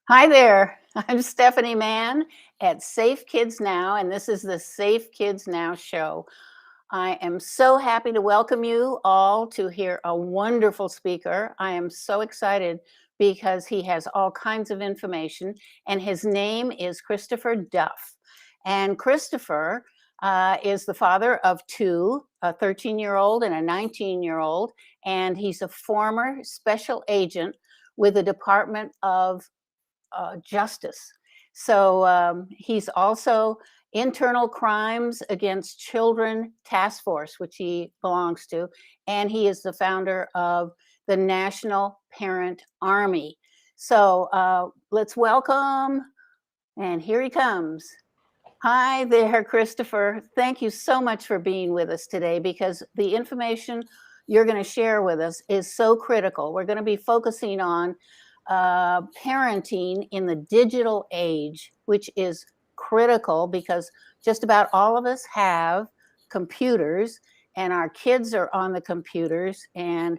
Hi there, I'm Stephanie Mann at Safe Kids Now, and this is the Safe Kids Now show. I am so happy to welcome you all to hear a wonderful speaker. I am so excited because he has all kinds of information, and his name is Christopher Duff. And Christopher is the father of two, a 13-year-old and a 19-year-old, and he's a former special agent with the Department of Justice. So he's also Internal Crimes Against Children Task Force, which he belongs to, and he is the founder of the National Parent Army. So let's welcome, and here he comes. Hi there, Christopher. Thank you so much for being with us today, because the information you're going to share with us is so critical. We're going to be focusing on parenting in the digital age, which is critical because just about all of us have computers and our kids are on the computers. And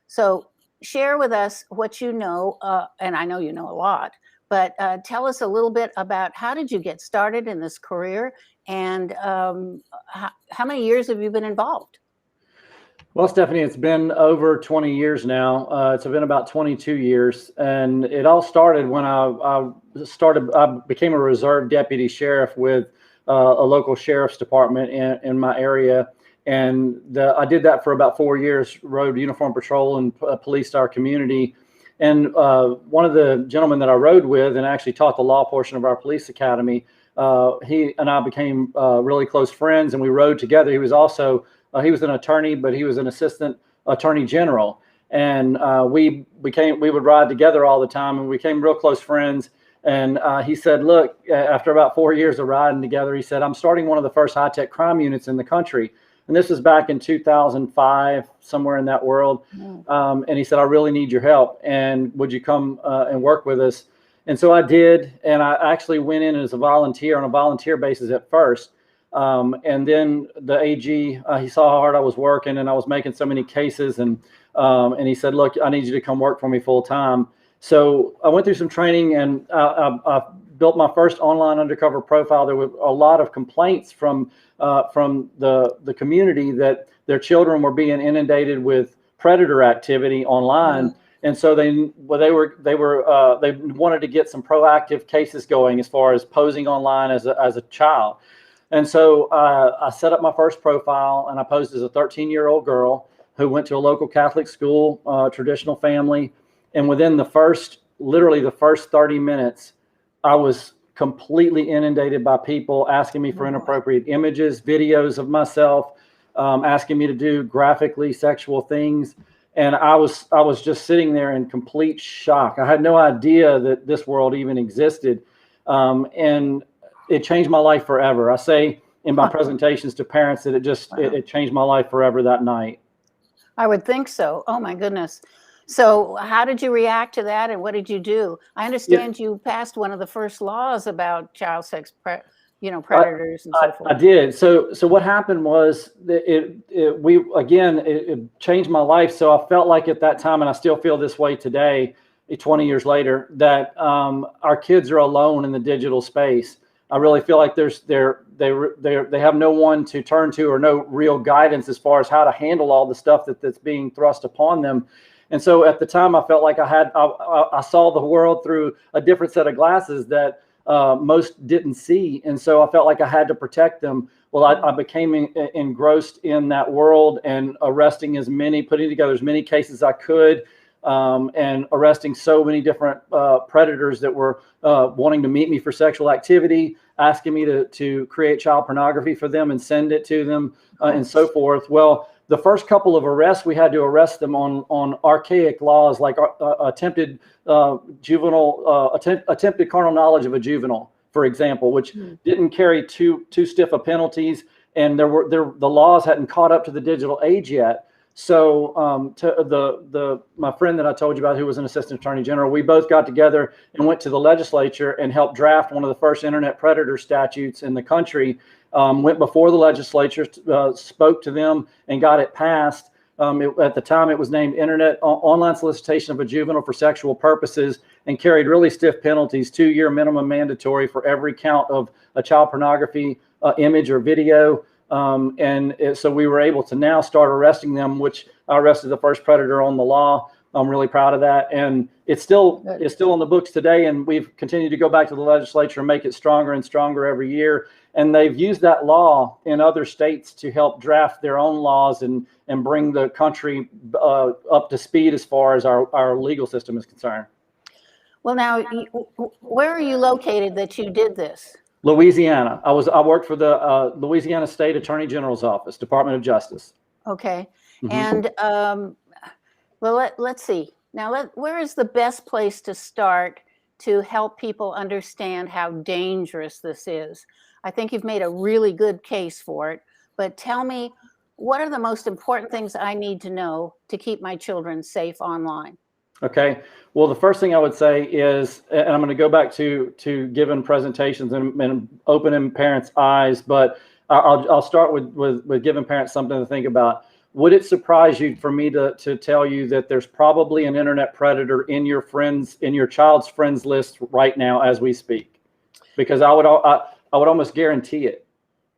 so share with us what you know, and I know you know a lot, but tell us a little bit about how did you get started in this career, and how many years have you been involved? Well, Stephanie, it's been over 20 years now. It's been about 22 years. And it all started when I became a reserve deputy sheriff with a local sheriff's department in my area. And I did that for about 4 years, rode uniform patrol and policed our community. And one of the gentlemen that I rode with and actually taught the law portion of our police academy, he and I became really close friends, and we rode together. He was also he was an attorney, but he was an assistant attorney general. And we would ride together all the time, and we became real close friends. And he said, look, after about 4 years of riding together, he said, I'm starting one of the first high-tech crime units in the country. And this was back in 2005, somewhere in that world. And he said, I really need your help. And would you come and work with us? And so I did. And I actually went in as a volunteer on a volunteer basis at first. And then the AG, he saw how hard I was working, and I was making so many cases, and he said, look, I need you to come work for me full time. So I went through some training, and I built my first online undercover profile. There were a lot of complaints from the community that their children were being inundated with predator activity online. And so they wanted to get some proactive cases going as far as posing online as a child. And so I set up my first profile, and I posed as a 13-year-old girl who went to a local Catholic school, traditional family. And within literally the first 30 minutes, I was completely inundated by people asking me for inappropriate images, videos of myself, asking me to do graphically sexual things. And I was just sitting there in complete shock. I had no idea that this world even existed. And it changed my life forever. I say in my presentations to parents that it changed my life forever that night. I would think so. Oh my goodness. So how did you react to that, and what did you do? I understand you passed one of the first laws about child sex predators and so I forth? did. So what happened was that it changed my life. So I felt like at that time, and I still feel this way today, 20 years later, that our kids are alone in the digital space. I really feel like they have no one to turn to or no real guidance as far as how to handle all the stuff that's being thrust upon them. And so at the time, I felt like I saw the world through a different set of glasses that most didn't see. And so I felt like I had to protect them. Well, I became engrossed in that world and putting together as many cases as I could, and arresting so many different predators that were wanting to meet me for sexual activity, asking me to create child pornography for them and send it to them, and so forth. Well, the first couple of arrests, we had to arrest them on archaic laws like attempted carnal knowledge of a juvenile, for example, which didn't carry too stiff of penalties, and the laws hadn't caught up to the digital age yet. So my friend that I told you about, who was an assistant attorney general, we both got together and went to the legislature and helped draft one of the first internet predator statutes in the country. Went before the legislature, spoke to them, and got it passed. At the time, it was named Internet Online Solicitation of a Juvenile for Sexual Purposes, and carried really stiff penalties, 2-year minimum mandatory for every count of a child pornography image or video. So we were able to now start arresting them, which I arrested the first predator on the law. I'm really proud of that. And it's still in the books today. And we've continued to go back to the legislature and make it stronger and stronger every year. And they've used that law in other states to help draft their own laws and bring the country up to speed as far as our legal system is concerned. Well, now, where are you located that you did this? Louisiana. I worked for the Louisiana State Attorney General's Office, Department of Justice. Okay. And well, let's see. Now, where is the best place to start to help people understand how dangerous this is? I think you've made a really good case for it, but tell me, what are the most important things I need to know to keep my children safe online? Okay. Well, the first thing I would say is, and I'm going to go back to giving presentations and opening parents' eyes, but I'll start with giving parents something to think about. Would it surprise you for me to tell you that there's probably an internet predator in your child's friends list right now as we speak? Because I would almost guarantee it.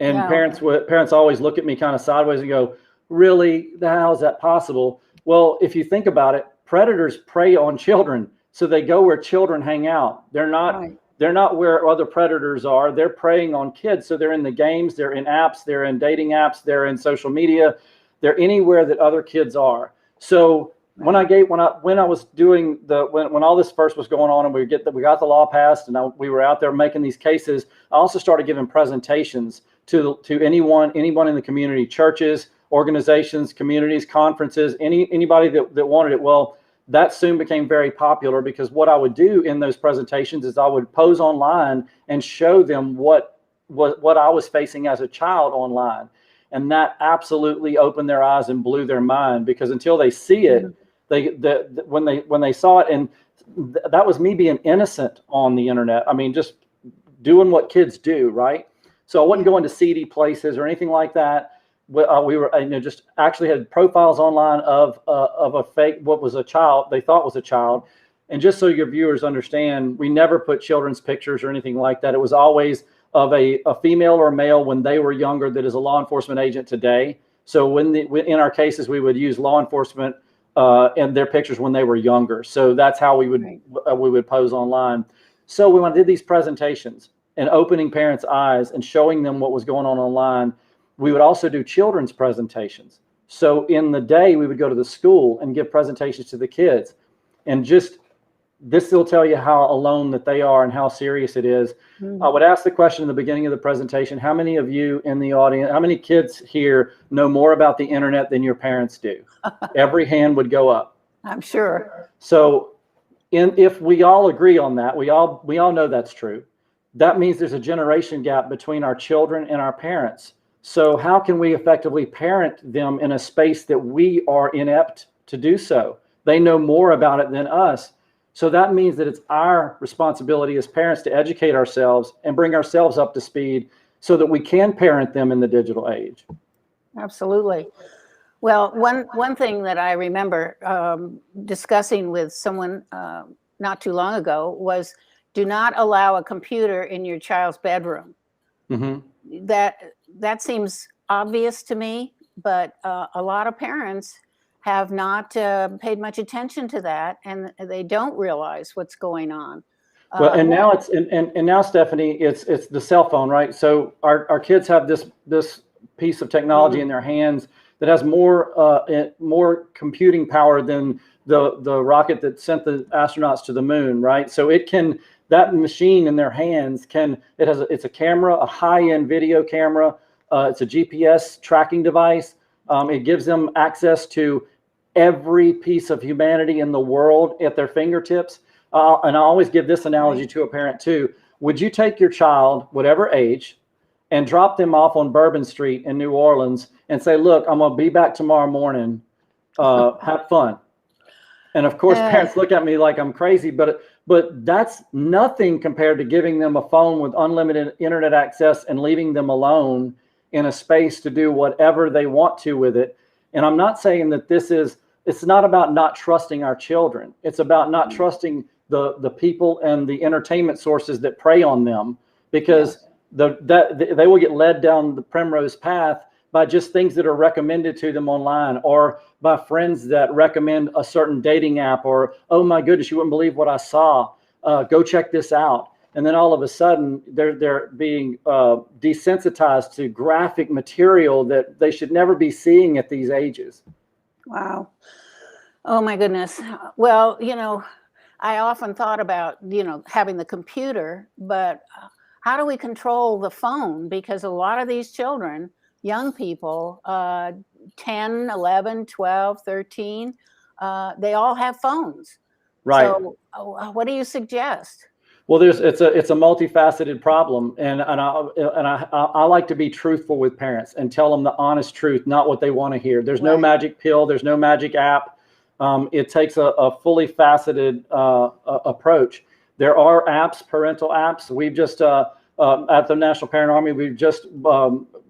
And parents always look at me kind of sideways and go, "Really? How is that possible?" Well, if you think about it, predators prey on children, so they go where children hang out. They're not where other predators are. They're preying on kids, so they're in the games, they're in apps, they're in dating apps, they're in social media. They're anywhere that other kids are. So when all this first was going on and we got the law passed and we were out there making these cases, I also started giving presentations to anyone in the community, churches, organizations, communities, conferences, anybody that wanted it. Well, that soon became very popular, because what I would do in those presentations is I would pose online and show them what I was facing as a child online. And that absolutely opened their eyes and blew their mind, because until they see it, when they saw it, and that was me being innocent on the internet. I mean, just doing what kids do, right? So I wasn't going to seedy places or anything like that. We were, just actually had profiles online of a fake, what was a child, they thought was a child. And just so your viewers understand, we never put children's pictures or anything like that. It was always of a female or male when they were younger that is a law enforcement agent today. So in our cases, we would use law enforcement and their pictures when they were younger. So that's how we would pose online. So when I did these presentations and opening parents' eyes and showing them what was going on online, we would also do children's presentations. So in the day, we would go to the school and give presentations to the kids. And just this will tell you how alone that they are and how serious it is. I would ask the question in the beginning of the presentation: how many of you in the audience, how many kids here know more about the internet than your parents do? Every hand would go up. I'm sure. So if we all agree on that, we all know that's true. That means there's a generation gap between our children and our parents. So how can we effectively parent them in a space that we are inept to do so? They know more about it than us. So that means that it's our responsibility as parents to educate ourselves and bring ourselves up to speed so that we can parent them in the digital age. Absolutely. Well, one thing that I remember discussing with someone not too long ago was, do not allow a computer in your child's bedroom. Mm-hmm. That seems obvious to me, but a lot of parents have not paid much attention to that, and they don't realize what's going on. Well, and now now, Stephanie, it's the cell phone, right? So our kids have this piece of technology in their hands that has more computing power than the rocket that sent the astronauts to the moon, right? So that machine in their hands it's a camera, a high-end video camera. It's a GPS tracking device. It gives them access to every piece of humanity in the world at their fingertips. And I always give this analogy to a parent too. Would you take your child, whatever age, and drop them off on Bourbon Street in New Orleans and say, look, I'm going to be back tomorrow morning. Have fun. And of course, parents look at me like I'm crazy, but that's nothing compared to giving them a phone with unlimited internet access and leaving them alone in a space to do whatever they want to with it. And I'm not saying that it's not about not trusting our children. It's about not trusting the people and the entertainment sources that prey on them, because they will get led down the primrose path by just things that are recommended to them online, or by friends that recommend a certain dating app, or, oh my goodness, you wouldn't believe what I saw. Go check this out. And then all of a sudden they're being desensitized to graphic material that they should never be seeing at these ages. Wow. Oh my goodness. Well, I often thought about, having the computer, but how do we control the phone? Because a lot of these children, young people, 10, 11, 12, 13, they all have phones. Right. So what do you suggest? Well, it's a multifaceted problem, and I like to be truthful with parents and tell them the honest truth, not what they want to hear. There's no magic pill. There's no magic app. It takes a fully faceted approach. There are apps, parental apps. We've just at the National Parent Army, we've just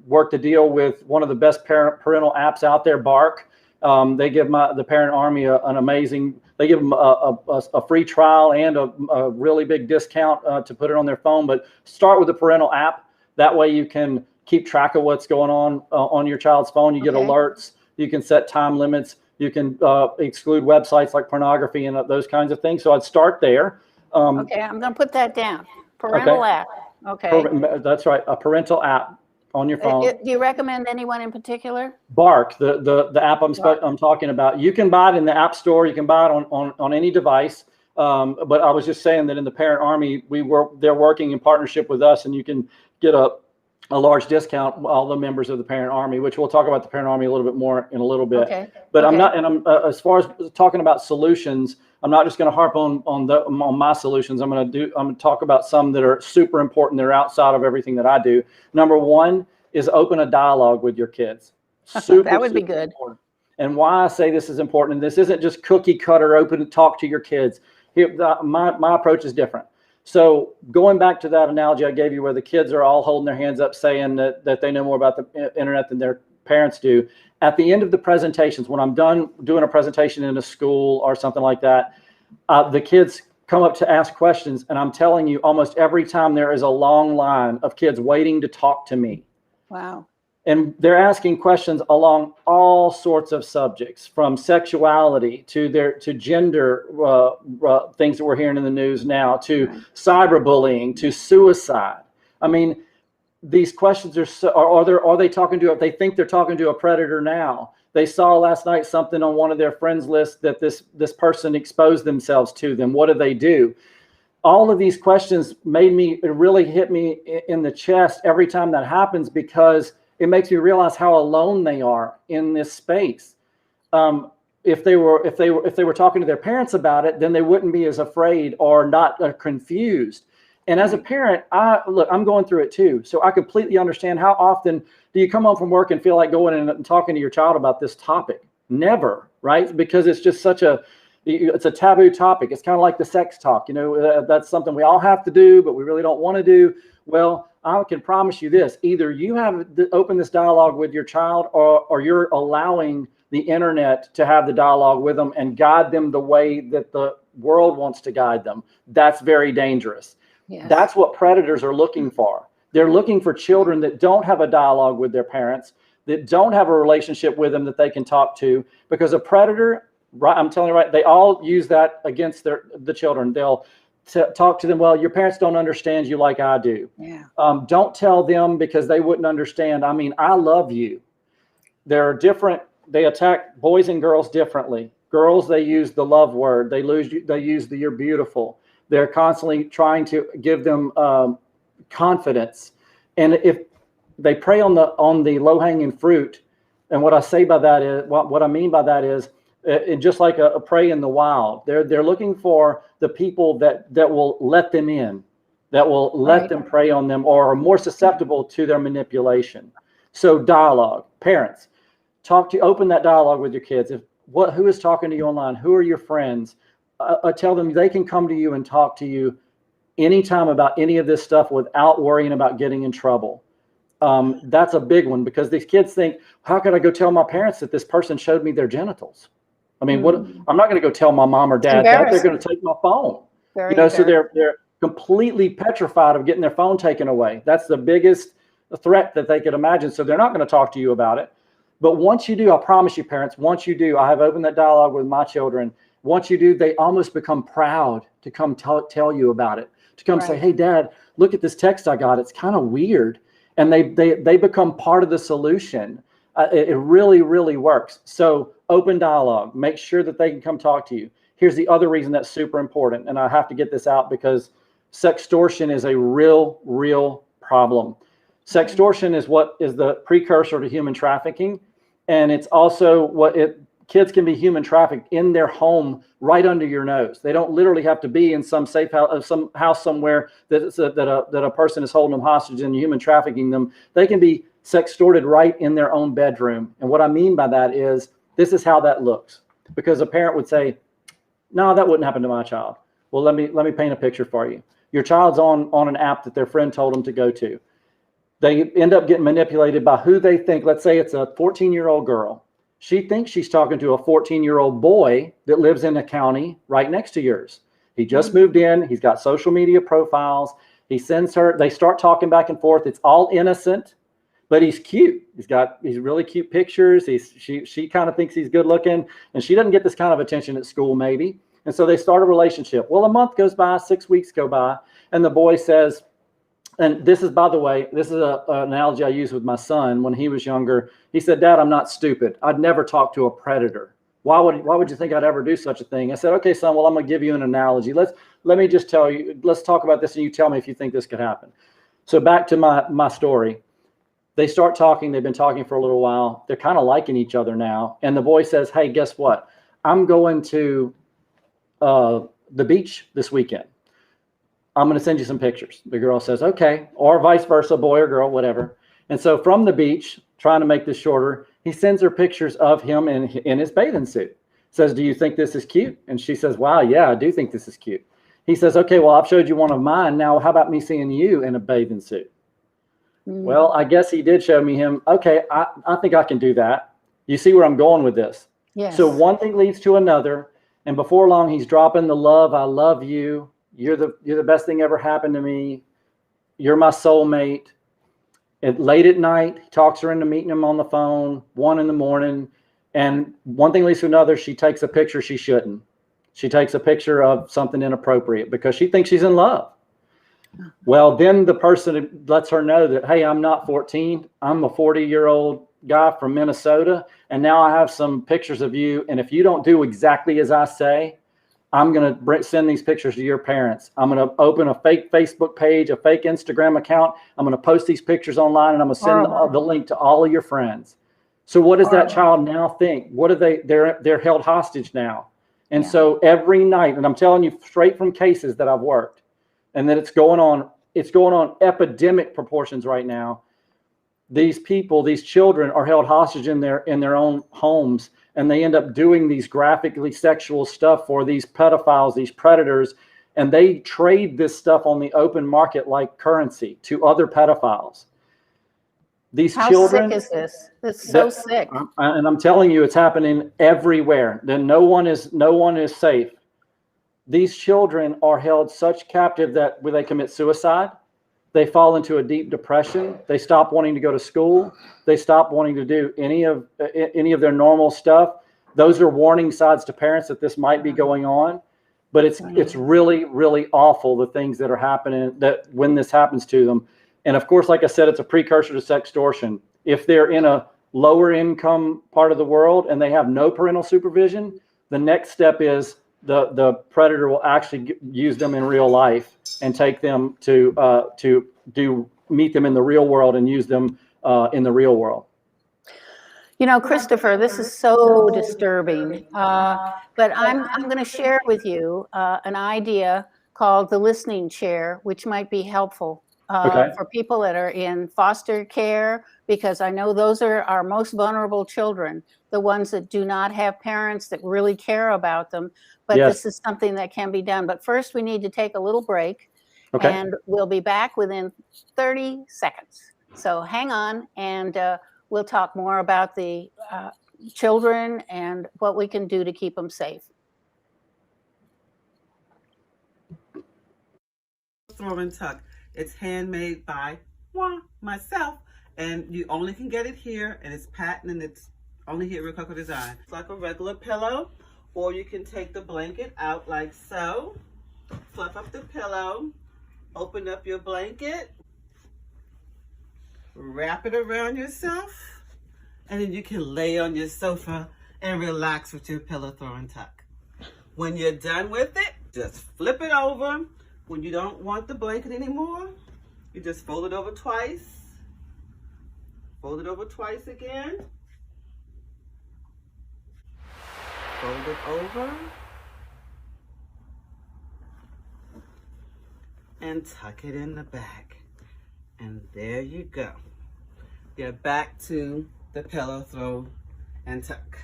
worked a deal with one of the best parental apps out there, Bark. They give the Parent Army an amazing. They give them a free trial and a really big discount to put it on their phone. But start with the parental app. That way you can keep track of what's going on your child's phone. You get alerts. You can set time limits. You can exclude websites like pornography and those kinds of things. So I'd start there. Okay, I'm going to put that down. Parental app. Okay. That's right. A parental app on your phone. Do you recommend anyone in particular? Bark, the app I'm talking about. You can buy it in the App Store. You can buy it on any device. But I was just saying that in the Parent Army, they're working in partnership with us, and you can get a large discount, all the members of the Parent Army, which we'll talk about the Parent Army a little bit more in a little bit. Okay. But I'm as far as talking about solutions, I'm not just going to harp on my solutions. I'm going to talk about some that are super important. They're outside of everything that I do. Number one is open a dialogue with your kids. That would be good. Important. And why I say this is important, and this isn't just cookie cutter, open and talk to your kids. My approach is different. So going back to that analogy I gave you where the kids are all holding their hands up saying that they know more about the internet than their parents do. At the end of the presentations, when I'm done doing a presentation in a school or something like that, the kids come up to ask questions, and I'm telling you, almost every time there is a long line of kids waiting to talk to me. Wow. And they're asking questions along all sorts of subjects, from sexuality to gender things that we're hearing in the news now, to cyberbullying, to suicide. I mean, these questions are they talking to? They think they're talking to a predator now. They saw last night something on one of their friends list that this person exposed themselves to them. What do they do? All of these questions really hit me in the chest every time that happens, because it makes me realize how alone they are in this space. If they were talking to their parents about it, then they wouldn't be as afraid or not confused. And as a parent, I'm going through it too. So I completely understand. How often do you come home from work and feel like going in and talking to your child about this topic? Never, right? Because it's just such a It's a taboo topic. It's kind of like the sex talk. That's something we all have to do, but we really don't want to do. Well, I can promise you this: either you have open this dialogue with your child, or you're allowing the internet to have the dialogue with them and guide them the way that the world wants to guide them. That's very dangerous. Yes. That's what predators are looking for. They're looking for children that don't have a dialogue with their parents, that don't have a relationship with them that they can talk to, because a predator, right, I'm telling you, right, they all use that against the children. They'll talk to them, well, your parents don't understand you like I do. Yeah. Don't tell them because they wouldn't understand. I mean, I love you. There are different, they attack boys and girls differently. Girls, they use the love word. They use the you're beautiful. They're constantly trying to give them confidence. And if they prey on the low-hanging fruit, and what I say by that is, what I mean by that is, just like a prey in the wild, they're looking for the people that will let them in, that will let them prey on them, or are more susceptible to their manipulation. So dialogue, parents, open that dialogue with your kids. Who is talking to you online? Who are your friends? Tell them they can come to you and talk to you anytime about any of this stuff without worrying about getting in trouble. That's a big one, because these kids think, how could I go tell my parents that this person showed me their genitals? I mean, I'm not going to go tell my mom or dad that. They're going to take my phone. So they're completely petrified of getting their phone taken away. That's the biggest threat that they could imagine. So they're not going to talk to you about it. But once you do, I promise you, parents, once you do, I have opened that dialogue with my children. Once you do, they almost become proud to come tell you about it, to come say, hey, Dad, look at this text I got. It's kind of weird. And they become part of the solution. It really, really works. So open dialogue, make sure that they can come talk to you. Here's the other reason that's super important. And I have to get this out because sextortion is a real, real problem. Sextortion is what is the precursor to human trafficking. And it's also kids can be human trafficked in their home right under your nose. They don't literally have to be in some safe house, some house somewhere that a person is holding them hostage and human trafficking them. They can be sextorted right in their own bedroom. And what I mean by that is, this is how that looks. Because a parent would say, no, that wouldn't happen to my child. Well, let me paint a picture for you. Your child's on an app that their friend told them to go to. They end up getting manipulated by who they think. Let's say it's a 14-year-old girl. She thinks she's talking to a 14-year-old boy that lives in a county right next to yours. He just moved in. He's got social media profiles. He sends her. They start talking back and forth. It's all innocent, but he's cute. He's really cute pictures. She kind of thinks he's good looking, and she doesn't get this kind of attention at school maybe. And so they start a relationship. Well, a month goes by, 6 weeks go by, and the boy says, and this is, by the way, this is an analogy I use with my son when he was younger. He said, Dad, I'm not stupid. I'd never talk to a predator. Why would you think I'd ever do such a thing? I said, okay, son, well, I'm going to give you an analogy. Let me just tell you, let's talk about this and you tell me if you think this could happen. So back to my story. They start talking. They've been talking for a little while. They're kind of liking each other now. And the boy says, hey, guess what? I'm going to the beach this weekend. I'm going to send you some pictures. The girl says, okay, or vice versa, boy or girl, whatever. And so from the beach, trying to make this shorter, he sends her pictures of him in his bathing suit. Says, do you think this is cute? And she says, wow, yeah, I do think this is cute. He says, okay, well, I've showed you one of mine. Now, how about me seeing you in a bathing suit? Well, I guess he did show me him. Okay, I think I can do that. You see where I'm going with this? Yes. So one thing leads to another. And before long, he's dropping the love. I love you. You're the best thing ever happened to me. You're my soulmate. Late at night, he talks her into meeting him on the phone, 1 a.m. And one thing leads to another. She takes a picture she shouldn't. She takes a picture of something inappropriate because she thinks she's in love. Well, then the person lets her know that, hey, I'm not 14. I'm a 40-year-old guy from Minnesota. And now I have some pictures of you. And if you don't do exactly as I say, I'm going to send these pictures to your parents. I'm going to open a fake Facebook page, a fake Instagram account. I'm going to post these pictures online, and I'm going to send the link to all of your friends. So what does that child now think? What are they're held hostage now. And so every night, and I'm telling you straight from cases that I've worked, and that it's going on epidemic proportions right now. These people, these children are held hostage in their own homes, and they end up doing these graphically sexual stuff for these pedophiles, these predators, and they trade this stuff on the open market like currency to other pedophiles. These How children, sick is this? It's so sick. and I'm telling you, it's happening everywhere. Then no one is safe. These children are held such captive that when they commit suicide, they fall into a deep depression. They stop wanting to go to school. They stop wanting to do any of their normal stuff. Those are warning signs to parents that this might be going on. But it's really, really awful, the things that are happening that when this happens to them. And of course, like I said, it's a precursor to sextortion. If they're in a lower income part of the world and they have no parental supervision, the next step is the predator will actually use them in real life and take them to meet them in the real world and use them in the real world. You know, Christopher, this is so disturbing, but I'm going to share with you an idea called the listening chair, which might be helpful for people that are in foster care, because I know those are our most vulnerable children, the ones that do not have parents that really care about them. But this is something that can be done. But first, we need to take a little break, and we'll be back within 30 seconds. So hang on, and we'll talk more about the children and what we can do to keep them safe. Throw and Tuck. It's handmade by myself, and you only can get it here, and it's patent, and it's only here at Rococo Design. It's like a regular pillow, or you can take the blanket out like so, fluff up the pillow, open up your blanket, wrap it around yourself, and then you can lay on your sofa and relax with your pillow, throw and tuck. When you're done with it, just flip it over. When you don't want the blanket anymore, you just fold it over twice. Fold it over twice again. Fold it over. And tuck it in the back. And there you go. You're back to the pillow, throw, and tuck.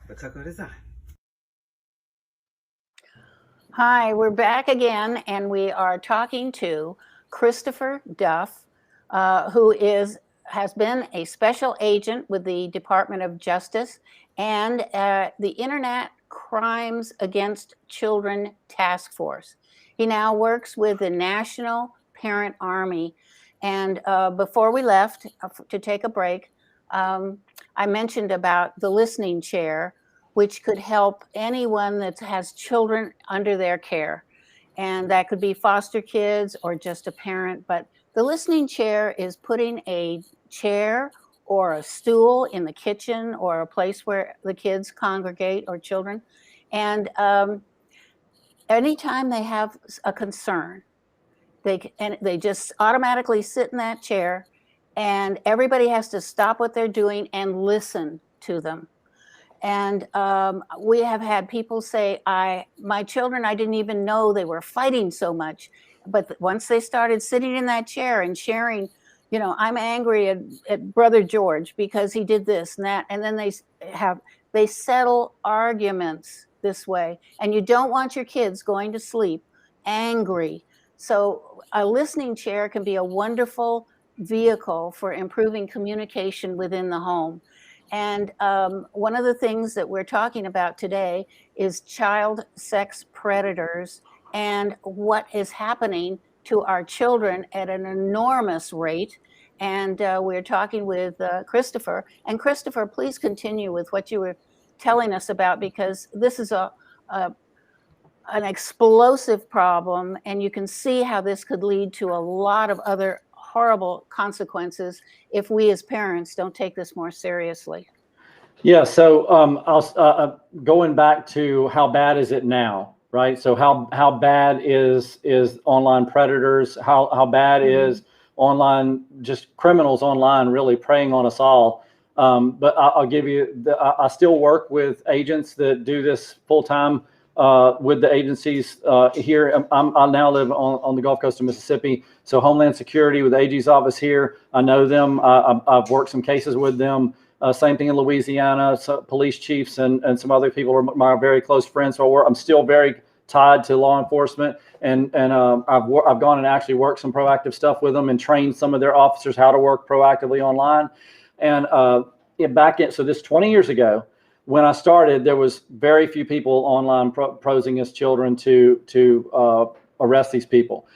Rococo Design. Hi, we're back again, and we are talking to Christopher Duff, who has been a special agent with the Department of Justice and the Internet Crimes Against Children Task Force. He now works with the National Parent Army. And before we left to take a break, I mentioned about the listening chair, which could help anyone that has children under their care. And that could be foster kids or just a parent. But the listening chair is putting a chair or a stool in the kitchen or a place where the kids congregate or children. And anytime they have a concern, they just automatically sit in that chair, and everybody has to stop what they're doing and listen to them. And we have had people say, my children, I didn't even know they were fighting so much. But once they started sitting in that chair and sharing, you know, I'm angry at Brother George because he did this and that. And then they settle arguments this way. And you don't want your kids going to sleep angry. So a listening chair can be a wonderful vehicle for improving communication within the home. And one of the things that we're talking about today is child sex predators and what is happening to our children at an enormous rate. And we're talking with Christopher. And Christopher, please continue with what you were telling us about, because this is an explosive problem, and you can see how this could lead to a lot of other horrible consequences if we as parents don't take this more seriously. Yeah, so I'll going back to how bad is it now, right? So how bad is online predators? How bad is online, just criminals online really preying on us all? But I'll give you, I still work with agents that do this full time with the agencies here. I now live on the Gulf Coast of Mississippi. So Homeland Security with the AG's office here, I know them. I've worked some cases with them. Same thing in Louisiana. So police chiefs and some other people are my very close friends. So I'm still very tied to law enforcement, and I've gone and actually worked some proactive stuff with them and trained some of their officers how to work proactively online. And so this 20 years ago, when I started, there was very few people online posing as children to arrest these people.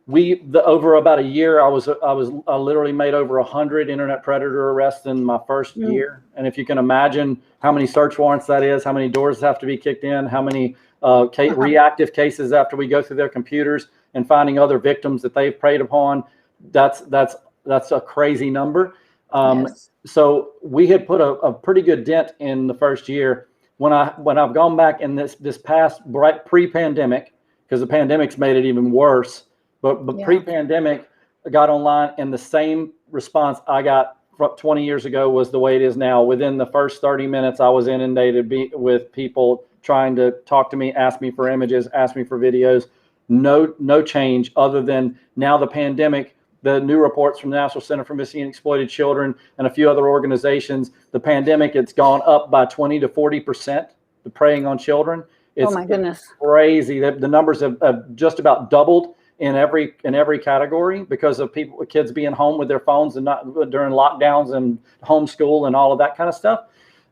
Over about a year, I literally made over 100 internet predator arrests in my first year. And if you can imagine how many search warrants that is, how many doors have to be kicked in, how many reactive cases after we go through their computers and finding other victims that they've preyed upon, that's a crazy number. Yes. So we had put a pretty good dent in the first year. When I've gone back in this past pre-pandemic, because the pandemic's made it even worse. But pre-pandemic, I got online, and the same response I got 20 years ago was the way it is now. Within the first 30 minutes, I was inundated with people trying to talk to me, ask me for images, ask me for videos. No change other than now the pandemic. The new reports from the National Center for Missing and Exploited Children and a few other organizations, the pandemic, it's gone up by 20 to 40%, the preying on children. Oh my goodness. It's crazy. The numbers have just about doubled in every category because of kids being home with their phones and not during lockdowns and homeschool and all of that kind of stuff.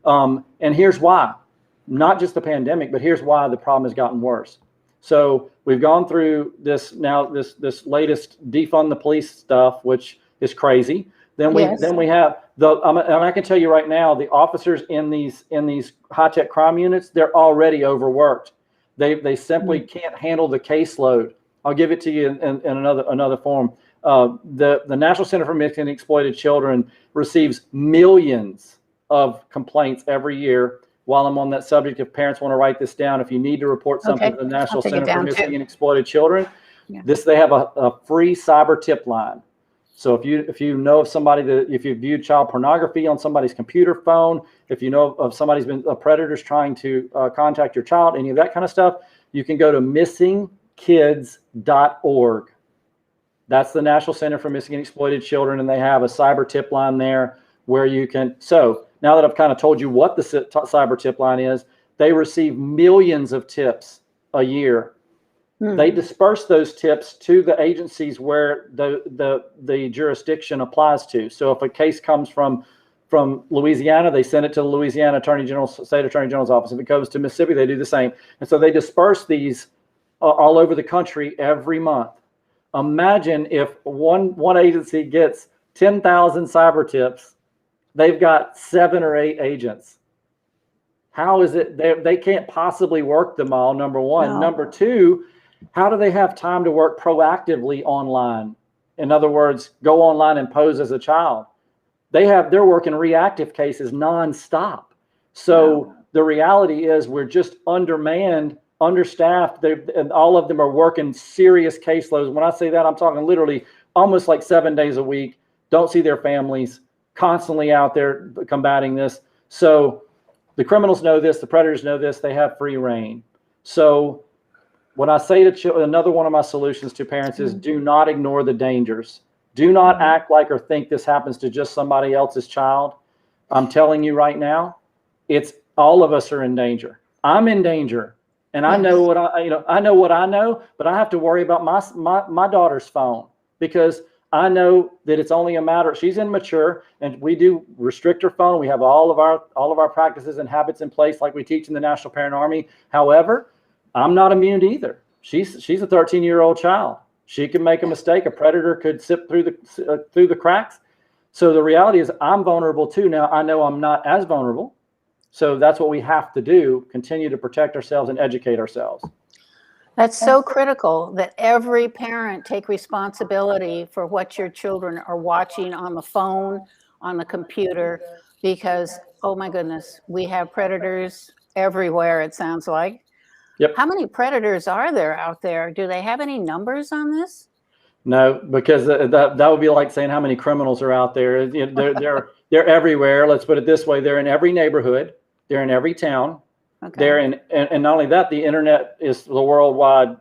And here's why, not just the pandemic, but here's why the problem has gotten worse. So we've gone through this latest defund the police stuff, which is crazy. Then we have and I can tell you right now, the officers in these high-tech crime units, they're already overworked. They simply can't handle the caseload. I'll give it to you in another form. The National Center for Missing and Exploited Children receives millions of complaints every year. While I'm on that subject, if parents want to write this down, if you need to report something to the National Center for Missing and Exploited Children, they have a free cyber tip line. So if you know of somebody if you viewed child pornography on somebody's computer phone, if you know of somebody's been predators trying to contact your child, any of that kind of stuff, you can go to missingkids.org. That's the National Center for Missing and Exploited Children, and they have a cyber tip line there where you can. So now that I've kind of told you what the cyber tip line is, they receive millions of tips a year. They disperse those tips to the agencies where the jurisdiction applies to. So if a case comes from Louisiana, they send it to the Louisiana State Attorney General's office. If it goes to Mississippi, they do the same. And so they disperse these all over the country every month. Imagine if one agency gets 10,000 cyber tips, they've got 7 or 8 agents. How is it they can't possibly work them all, number one. No. Number two, how do they have time to work proactively online? In other words, go online and pose as a child. They're working reactive cases nonstop. So the reality is we're just undermanned, understaffed, and all of them are working serious caseloads. When I say that, I'm talking literally almost like 7 days a week, don't see their families, constantly out there combating this. So the criminals know this, the predators know this, they have free reign. So when I say to another one of my solutions to parents is do not ignore the dangers. Do not act like or think this happens to just somebody else's child. I'm telling you right now, it's all of us are in danger. I'm in danger. And I know what I know, but I have to worry about my daughter's phone because I know that it's only a matter. She's immature, and we do restrict her phone. We have all of our practices and habits in place, like we teach in the National Parent Army. However, I'm not immune either. She's a 13-year-old child. She can make a mistake. A predator could slip through the cracks. So the reality is, I'm vulnerable too. Now I know I'm not as vulnerable. So that's what we have to do, continue to protect ourselves and educate ourselves. That's so critical that every parent take responsibility for what your children are watching on the phone, on the computer, because, oh my goodness, we have predators everywhere, it sounds like. Yep. How many predators are there out there? Do they have any numbers on this? No, because that would be like saying how many criminals are out there. They're everywhere. Let's put it this way. They're in every neighborhood. They're in every town. Okay. They're in, and not only that, the internet is the World Wide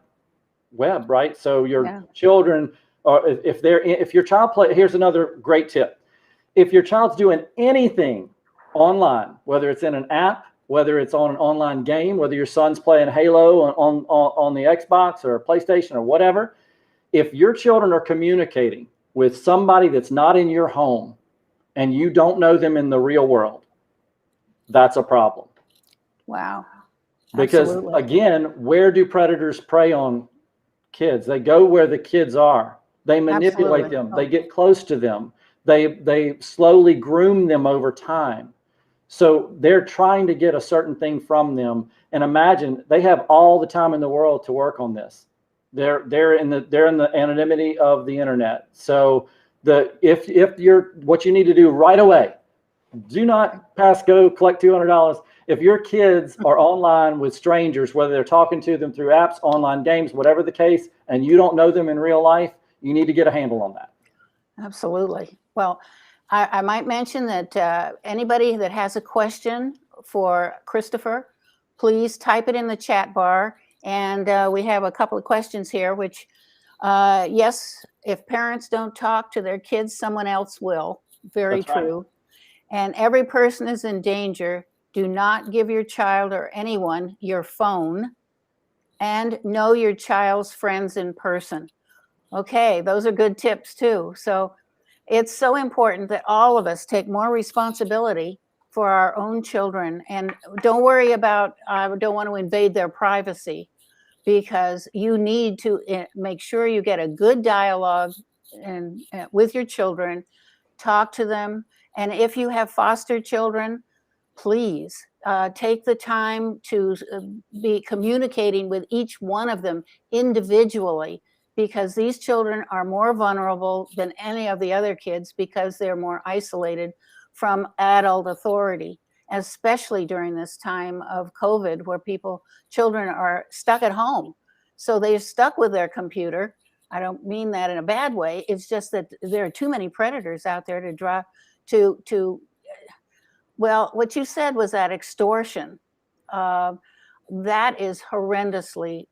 Web, right? So your children are, if your child here's another great tip. If your child's doing anything online, whether it's in an app, whether it's on an online game, whether your son's playing Halo on the Xbox or PlayStation or whatever. If your children are communicating with somebody that's not in your home and you don't know them in the real world, that's a problem. Wow. Because Absolutely. again, where do predators prey on kids? They go where the kids are. They manipulate Absolutely. them. They get close to them. They slowly groom them over time. So they're trying to get a certain thing from them. And imagine they have all the time in the world to work on this. They're in the anonymity of the internet. So if you're, what you need to do right away, do not pass go, collect $200. If your kids are online with strangers, whether they're talking to them through apps, online games, whatever the case, and you don't know them in real life, you need to get a handle on that. Absolutely. Well, I might mention that anybody that has a question for Christopher, please type it in the chat bar. And we have a couple of questions here, which, yes, if parents don't talk to their kids, someone else will. Very That's right. true. And every person is in danger. Do not give your child or anyone your phone, and know your child's friends in person. Okay, those are good tips too. So it's so important that all of us take more responsibility for our own children, and don't worry about, I don't want to invade their privacy, because you need to make sure you get a good dialogue and with your children, talk to them. And if you have foster children, please take the time to be communicating with each one of them individually, because these children are more vulnerable than any of the other kids because they're more isolated from adult authority, especially during this time of COVID where children are stuck at home. So they're stuck with their computer. I don't mean that in a bad way. It's just that there are too many predators out there to draw to well, what you said was that extortion. That is horrendously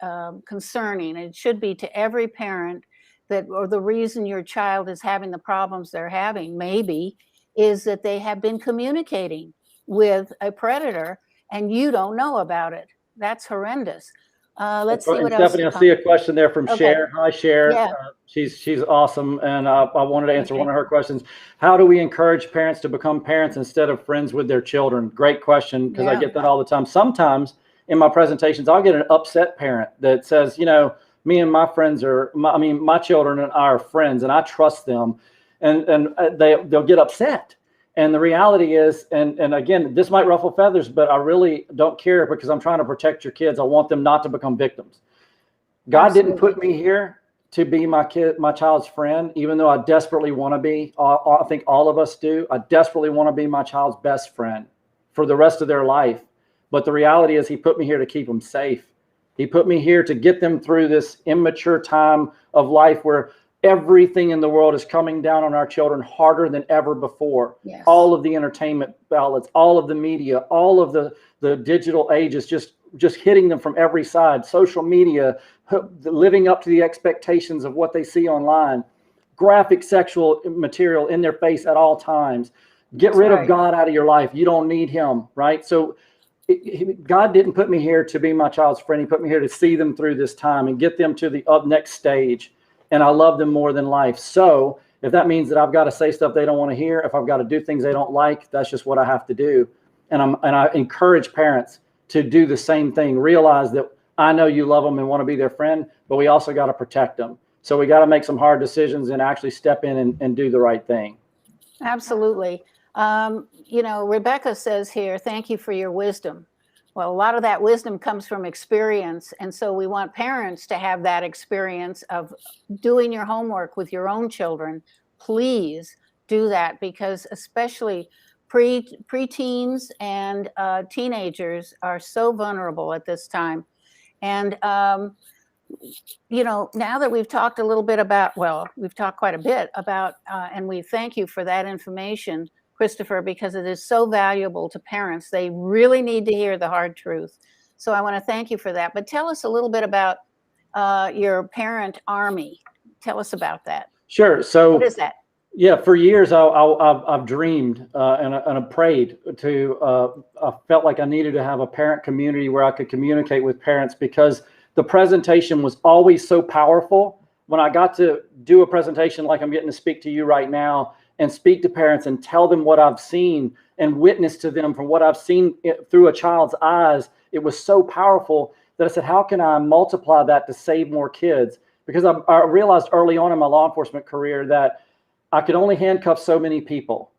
concerning. It should be to every parent that, or the reason your child is having the problems they're having, maybe, is that they have been communicating with a predator and you don't know about it. That's horrendous. Let's see what else. Stephanie, I see a question there from Okay. Cher. Hi, Cher. Yeah. She's awesome, and I wanted to answer one of her questions. How do we encourage parents to become parents instead of friends with their children? Great question, because I Yeah. get that all the time. Sometimes in my presentations, I'll get an upset parent that says, me and my friends my children and I are friends, and I trust them, and they'll get upset. And the reality is, and again, this might ruffle feathers, but I really don't care, because I'm trying to protect your kids. I want them not to become victims. God didn't put me here to be my child's friend, even though I desperately want to be. I think all of us do. I desperately want to be my child's best friend for the rest of their life. But the reality is, he put me here to keep them safe. He put me here to get them through this immature time of life where everything in the world is coming down on our children harder than ever before. Yes. All of the entertainment outlets, all of the media, all of the digital age is just hitting them from every side. Social media, living up to the expectations of what they see online, graphic sexual material in their face at all times. Get rid of God out of your life. You don't need him, right? So God didn't put me here to be my child's friend. He put me here to see them through this time and get them to the next stage. And I love them more than life. So if that means that I've got to say stuff they don't want to hear, if I've got to do things they don't like, that's just what I have to do. And I encourage parents to do the same thing. Realize that I know you love them and want to be their friend, but we also got to protect them. So we got to make some hard decisions and actually step in and do the right thing. Absolutely. Rebecca says here, thank you for your wisdom. Well, a lot of that wisdom comes from experience. And so we want parents to have that experience of doing your homework with your own children. Please do that, because especially preteens and teenagers are so vulnerable at this time. And, now that we've talked a little bit about, we've talked quite a bit about, and we thank you for that information, Christopher, because it is so valuable to parents. They really need to hear the hard truth. So I want to thank you for that. But tell us a little bit about your parent army. Tell us about that. Sure. So what is that? Yeah, for years I've dreamed and I've prayed to. I felt like I needed to have a parent community where I could communicate with parents because the presentation was always so powerful. When I got to do a presentation like I'm getting to speak to you right now and speak to parents and tell them what I've seen and witness to them from what I've seen through a child's eyes, it was so powerful that I said, how can I multiply that to save more kids? Because I realized early on in my law enforcement career that I could only handcuff so many people.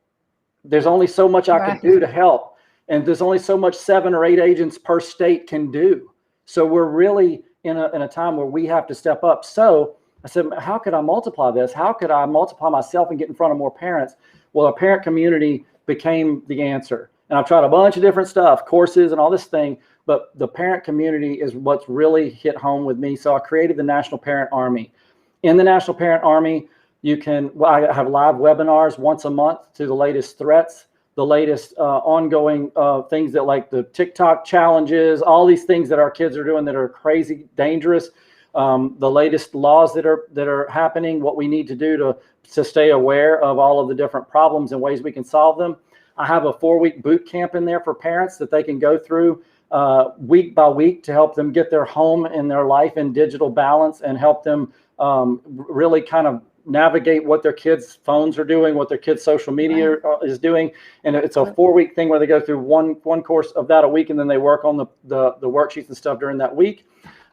There's only so much I could do to help. And there's only so much 7 or 8 agents per state can do. So we're really in a time where we have to step up. So I said, how could I multiply this? How could I multiply myself and get in front of more parents? Well, a parent community became the answer. And I've tried a bunch of different stuff, courses and all this thing, but the parent community is what's really hit home with me. So I created the National Parent Army. In the National Parent Army, I have live webinars once a month to the latest threats, the latest ongoing things that like the TikTok challenges, all these things that our kids are doing that are crazy dangerous, the latest laws that are happening, what we need to do to stay aware of all of the different problems and ways we can solve them. I have a 4-week boot camp in there for parents that they can go through week by week to help them get their home and their life in digital balance and help them really kind of navigate what their kids' phones are doing, what their kids' social media is doing. And it's a 4-week thing where they go through one course of that a week, and then they work on the worksheets and stuff during that week.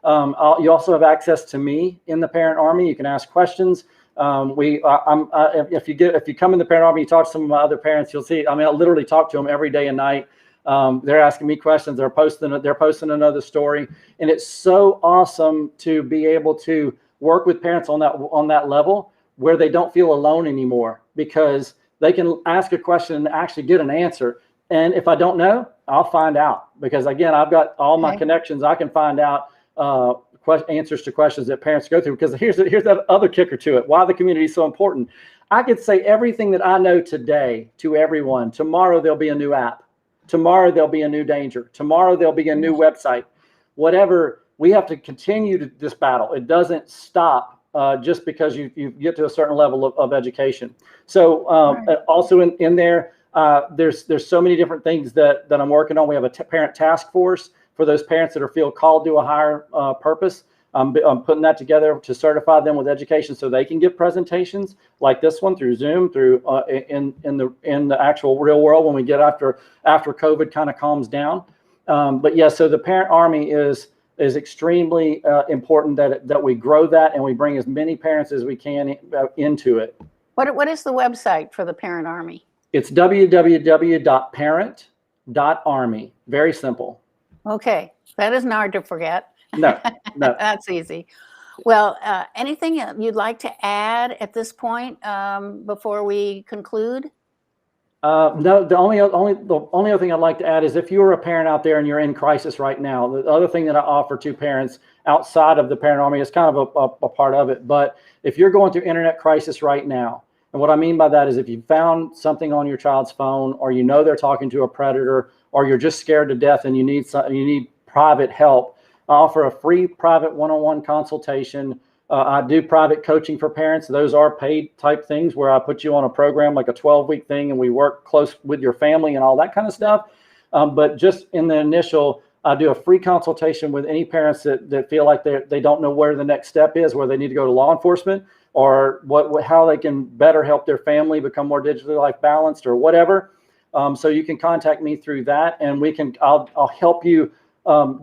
You also have access to me in the Parent Army. You can ask questions. If you come in the Parent Army, you talk to some of my other parents, you'll see, I literally talk to them every day and night. They're asking me questions. They're posting another story. And it's so awesome to be able to work with parents on that level where they don't feel alone anymore, because they can ask a question and actually get an answer. And if I don't know, I'll find out, because again, I've got all my connections. I can find out answers to questions that parents go through, because here's that other kicker to it. Why the community is so important. I could say everything that I know today to everyone. Tomorrow there'll be a new app. Tomorrow there'll be a new danger. Tomorrow there'll be a new website. Whatever, we have to continue this battle. It doesn't stop just because you get to a certain level of education. So also in there, there's so many different things that I'm working on. We have a parent task force for those parents that feel called to a higher purpose. I'm putting that together to certify them with education so they can give presentations like this one through Zoom, through in the actual real world when we get after COVID kind of calms down. But yeah, so the Parent Army is extremely important that we grow that and we bring as many parents as we can into it. What is the website for the Parent Army? It's www.parent.army. Very simple. Okay, that isn't hard to forget. No. That's easy. Well, anything you'd like to add at this point before we conclude? No, the only other thing I'd like to add is if you're a parent out there and you're in crisis right now, the other thing that I offer to parents outside of the Parent Army is kind of a part of it. But if you're going through internet crisis right now, and what I mean by that is if you found something on your child's phone, or you know they're talking to a predator, or you're just scared to death and you need private help, I offer a free private one-on-one consultation. I do private coaching for parents. Those are paid type things where I put you on a program like a 12-week thing and we work close with your family and all that kind of stuff. But just in the initial, I do a free consultation with any parents that feel like they don't know where the next step is, where they need to go to law enforcement, or how they can better help their family become more digitally life balanced or whatever. So you can contact me through that, and I'll help you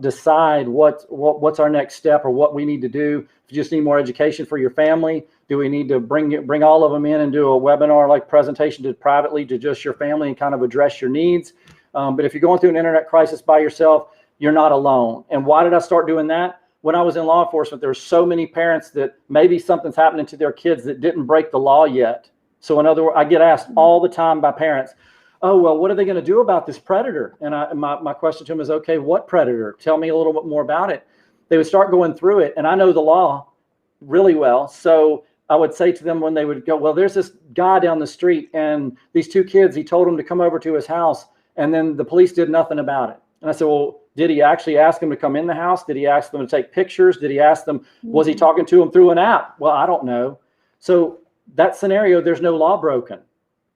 decide what's our next step or what we need to do. If you just need more education for your family, do we need to bring all of them in and do a webinar like presentation privately to just your family and kind of address your needs? But if you're going through an internet crisis by yourself, you're not alone. And why did I start doing that? When I was in law enforcement, there were so many parents that maybe something's happening to their kids that didn't break the law yet. So in other words, I get asked all the time by parents, oh, well, what are they going to do about this predator? And my question to them is, okay, what predator? Tell me a little bit more about it. They would start going through it, and I know the law really well. So I would say to them when they would go, well, there's this guy down the street, and these 2 kids, he told them to come over to his house, and then the police did nothing about it. And I said, well, did he actually ask them to come in the house? Did he ask them to take pictures? Did he ask them, was he talking to them through an app? Well, I don't know. So that scenario, there's no law broken,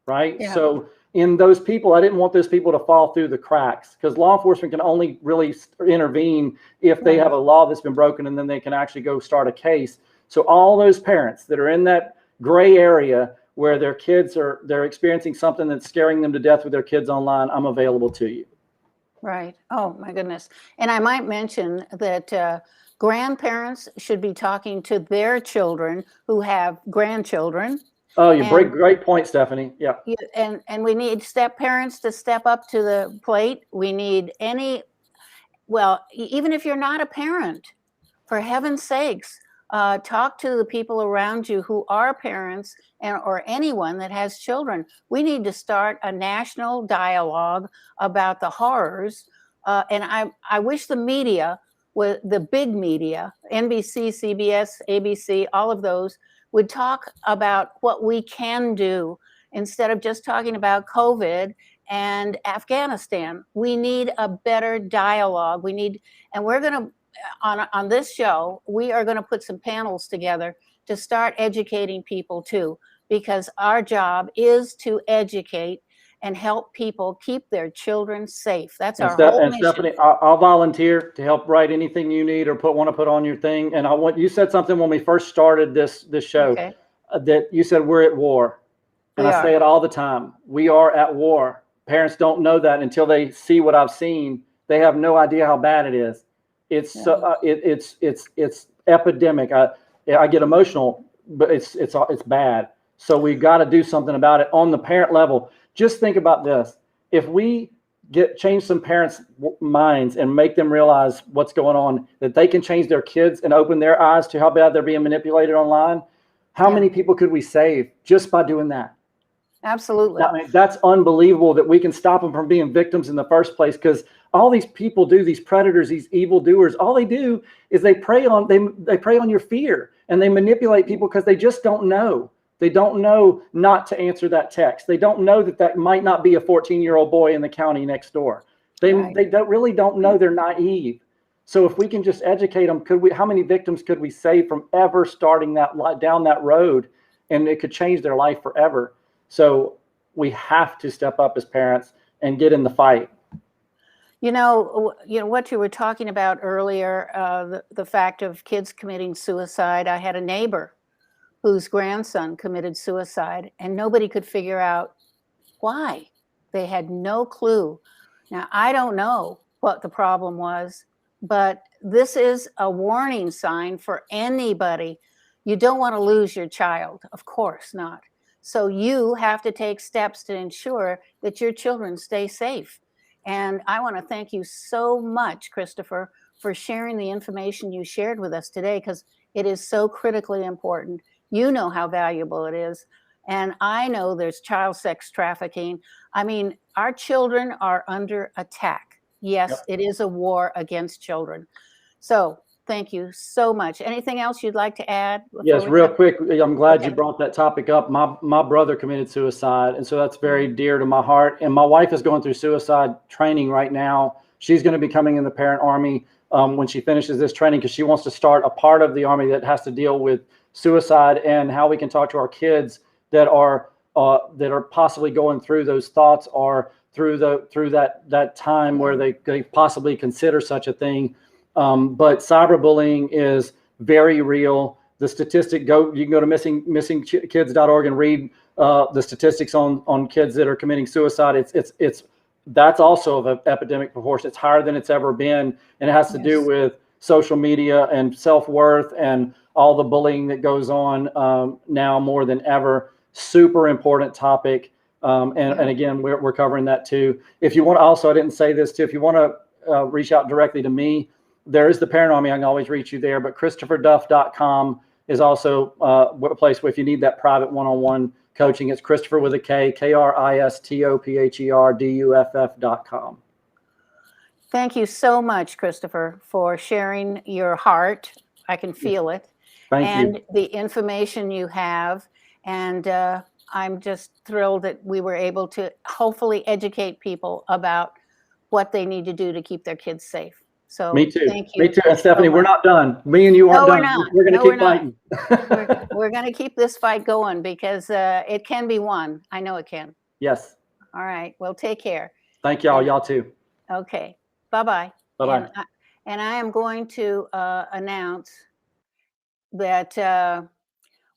right? Yeah. So in those people, I didn't want those people to fall through the cracks, because law enforcement can only really intervene if they Right. have a law that's been broken, and then they can actually go start a case. So all those parents that are in that gray area where their kids they're experiencing something that's scaring them to death with their kids online, I'm available to you. Right. Oh, my goodness. And I might mention that grandparents should be talking to their children who have grandchildren. Oh, you break And great point, Stephanie. Yeah. and we need step parents to step up to the plate. We need even if you're not a parent, for heaven's sakes, talk to the people around you who are parents or anyone that has children. We need to start a national dialogue about the horrors. And I wish the media, the big media, NBC, CBS, ABC, all of those, would talk about what we can do instead of just talking about COVID and Afghanistan. We need a better dialogue. And we're going to, on this show, we are going to put some panels together to start educating people too, because our job is to educate and help people keep their children safe. That's our whole mission. Stephanie, I'll volunteer to help write anything you need or want to put on your thing. And you said something when we first started this show, Okay. That you said we're at war. And We I are. say it all the time. We are at war. Parents don't know that until they see what I've seen. They have no idea how bad it is. It's it's epidemic. I get emotional, but it's bad. So we've got to do something about it on the parent level. Just think about this. If we change some parents' minds and make them realize what's going on, that they can change their kids and open their eyes to how bad they're being manipulated online, how many people could we save just by doing that? Absolutely. I mean, that's unbelievable that we can stop them from being victims in the first place, because all these people these predators, these evil doers, all they do is they prey on your fear, and they manipulate people because they just don't know. They don't know not to answer that text. They don't know that might not be a 14-year-old boy in the county next door. They really don't know. They're naive. So if we can just educate them, how many victims could we save from ever starting down that road, and it could change their life forever. So we have to step up as parents and get in the fight. You know what you were talking about earlier, the fact of kids committing suicide. I had a neighbor whose grandson committed suicide, and nobody could figure out why. They had no clue. Now, I don't know what the problem was, but this is a warning sign for anybody. You don't want to lose your child, of course not. So you have to take steps to ensure that your children stay safe. And I want to thank you so much, Christopher, for sharing the information you shared with us today, because it is so critically important. You know how valuable it is. And I know there's child sex trafficking. I mean, our children are under attack. Yes, Yep. It is a war against children. So thank you so much. Anything else you'd like to add? Yes, real quick. I'm glad you Okay. brought that topic up. My brother committed suicide, and so that's very dear to my heart. And my wife is going through suicide training right now. She's going to be coming in the Parent Army when she finishes this training, because she wants to start a part of the Army that has to deal with suicide and how we can talk to our kids that are possibly going through those thoughts, or through that time where they possibly consider such a thing. But cyberbullying is very real. The statistic you can go to missingkids.org and read the statistics on kids that are committing suicide. That's also of an epidemic proportion. It's higher than it's ever been, and it has to do with social media and self-worth and all the bullying that goes on now more than ever. Super important topic. And again, we're covering that too. If you want, also, I didn't say this too, if you want to reach out directly to me, there is the Parent Army. I can always reach you there, but ChristopherDuff.com is also a place where if you need that private one-on-one coaching, it's Christopher with a K, KRISTOPHERDUFF.com. Thank you so much, Christopher, for sharing your heart. I can feel it. Thank you. The information you have. And I'm just thrilled that we were able to hopefully educate people about what they need to do to keep their kids safe. So Me too. thank you. Me too. And Stephanie, so we're much. not done. Me and you aren't No, we're done. not. We're going to No, we're keep not. fighting. We're going to keep this fight going because it can be won. I know it can. Yes. All right. Well, take care. Thank y'all. And- Y'all too. Okay. Bye-bye. Bye-bye. And I am going to announce that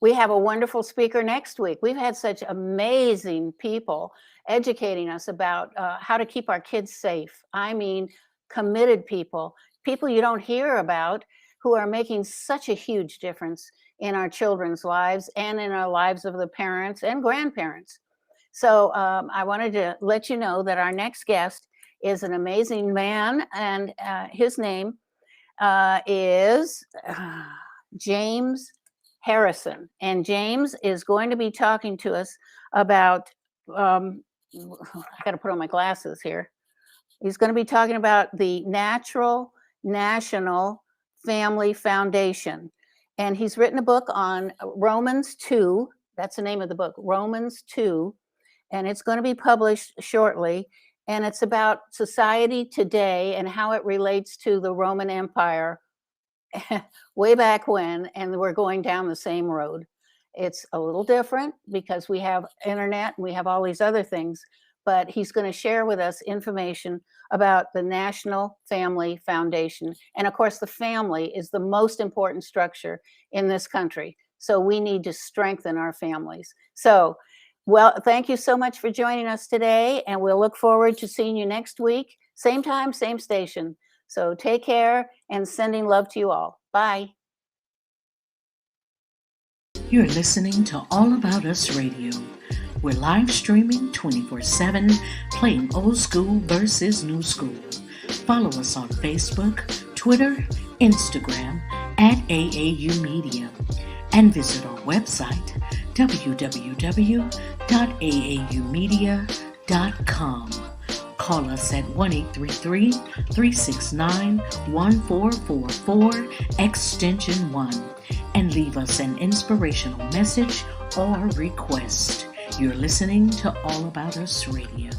we have a wonderful speaker next week. We've had such amazing people educating us about how to keep our kids safe. I mean, committed people you don't hear about who are making such a huge difference in our children's lives and in our lives of the parents and grandparents. So I wanted to let you know that our next guest is an amazing man, and his name is James Harrison. And James is going to be talking to us about, I got to put on my glasses here. He's going to be talking about the Natural National Family Foundation. And he's written a book on Romans 2. That's the name of the book, Romans 2. And it's going to be published shortly. And it's about society today and how it relates to the Roman Empire way back when, and we're going down the same road. It's a little different because we have internet and we have all these other things, but he's going to share with us information about the National Family Foundation. And of course, the family is the most important structure in this country. So we need to strengthen our families. So, well, thank you so much for joining us today, and we'll look forward to seeing you next week. Same time, same station. So take care, and sending love to you all. Bye. You're listening to All About Us Radio. We're live streaming 24/7, playing old school versus new school. Follow us on Facebook, Twitter, Instagram, at AAU Media, and visit our website, www.aaumedia.com. Call us at 1-833-369-1444, extension 1, and leave us an inspirational message or request. You're listening to All About Us Radio.